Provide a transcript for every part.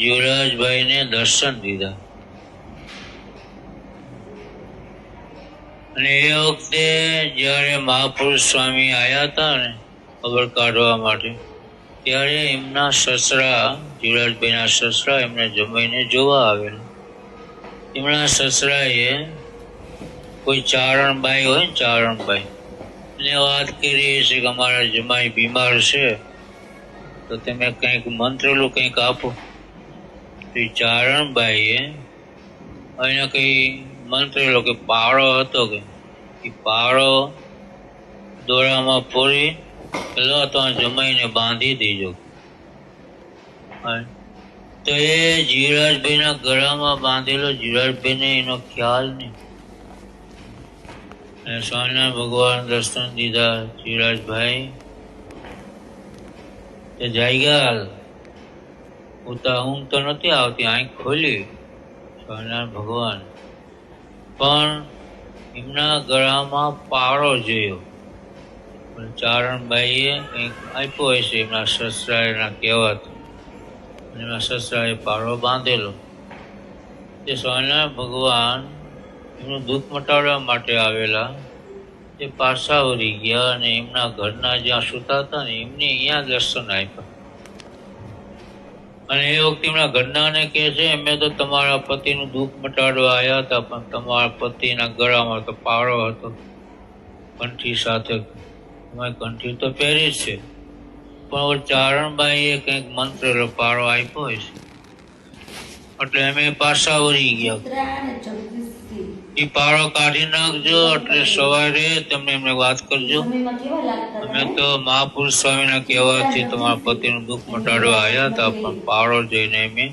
જીવરાજભાઈને દર્શન દીધા અને એ વખતે જયારે મહાપુરુષ સ્વામી આવ્યા હતા ને ખબર કાઢવા માટે, ત્યારે એમના સસરા, જીવરાજભાઈના સસરા એમને જમાઈને જોવા આવેલા. એમના સસરાએ કોઈ ચારણબાઈ હોય ને, ચારણબાઈ એને વાત કરી છે કે અમારા જમાઈ બીમાર છે તો તમે કંઈક મંત્રેલું કંઈક આપો. તો એ ચારણબાઈએ એને કઈ મંત્રેલો કે પાળો હતો કે એ પાળો દોરામાં પૂરી લો તો જમાઈને બાંધી દેજો. તો એ જીવરાજભાઈના ગળામાં બાંધેલો, જીવરાજભાઈને એનો ખ્યાલ નહીં. અને સ્વામિનારાયણ ભગવાન દર્શન દીધા. જીવરાજભાઈ તે જાગ્યા, ઉતા ઊંઘ તો નથી આવતી, આંખ ખોલી સ્વામિનારાયણ ભગવાન, પણ એમના ગળામાં પાળો જોયો. ચારણબાઈએ કંઈક આપ્યો હશે એમના સસરાના કહેવાથી, એમના સસરાએ પાળો બાંધેલો. તે સ્વામિનારાયણ ભગવાન એમનું દુઃખ મટાડવા માટે આવેલા. તે પાછા વળી ગયા અને એમના ઘરના જ્યાં સૂતા હતા ને એમને અહીંયા દર્શન આપ્યા. અને એ વખતે એમના ઘરનાને કહે છે, અમે તો તમારા પતિનું દુઃખ મટાડવા આવ્યા હતા, પણ તમારા પતિના ગળામાં તો પાળો હતો કંઠી સાથે. તમારી કંઠી તો પહેરી જ છે, પણ ચારણબાઈએ કંઈક મંત્રેલો પાળો આપ્યો હોય છે, એટલે અમે પાછા વળી ગયા. એ પાળો કાઢી નાખજો, એટલે સવારે તમને એમને વાત કરજો, અમે તો મહાપુરુષ સ્વામીના કહેવાથી તમારા પતિનું દુઃખ મટાડવા આવ્યા હતા, પણ પાળો જોઈને અમે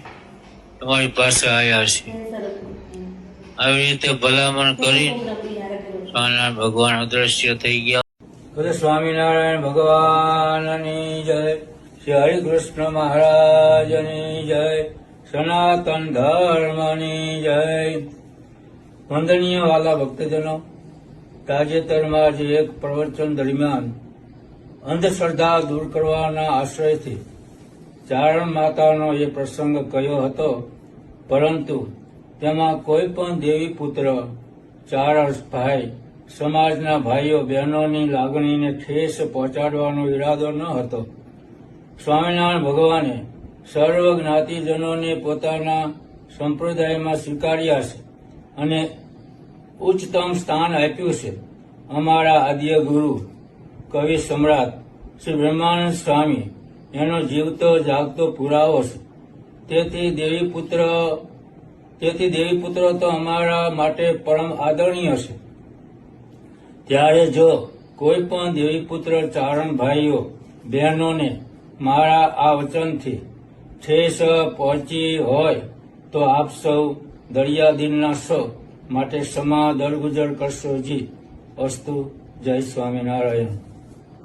તમારી પાસે આવ્યા છીએ. આવી રીતે ભલામણ કરી સ્વામિનારાયણ ભગવાન અદ્રશ્ય થઈ ગયા. સ્વામિનારાયણ ભગવાનની જય, શ્રી હરિકૃષ્ણ મહારાજની જય, સનાતન ધર્મની જય. વંદનીય વાલા ભક્તજનો, તાજેતરમાં જ એક પ્રવચન દરમિયાન અંધશ્રદ્ધા દૂર કરવાના આશ્રયથી ચારણ માતાનો એ પ્રસંગ કયો હતો, પરંતુ તેમાં કોઈ પણ દેવી પુત્ર, ચારણ ભાઈ, સમાજના ભાઈઓ બહેનોની લાગણીને ઠેસ પહોંચાડવાનો ઈરાદો ન હતો. સ્વામિનારાયણ ભગવાને સર્વ જ્ઞાતિજનોને પોતાના સંપ્રદાયમાં સ્વીકાર્યા છે અને ઉચ્ચતમ સ્થાન આપ્યું છે. અમારા આદ્ય ગુરુ, કવિ સમ્રાટ શ્રી બ્રહ્માનંદ સ્વામી એનો જીવતો જાગતો પુરાવો છે. તેથી દેવીપુત્રો તો અમારા માટે પરમ આદરણીય છે. ત્યારે જો કોઈ પણ દેવીપુત્ર ચારણ ભાઈઓ બહેનોને મારા આ વચનથી ઠેસ પહોંચી હોય તો આપ સૌ દરિયાદિલના છો માટે ક્ષમા દરગુજર કરશો જી. અસ્તુ. જય સ્વામિનારાયણ.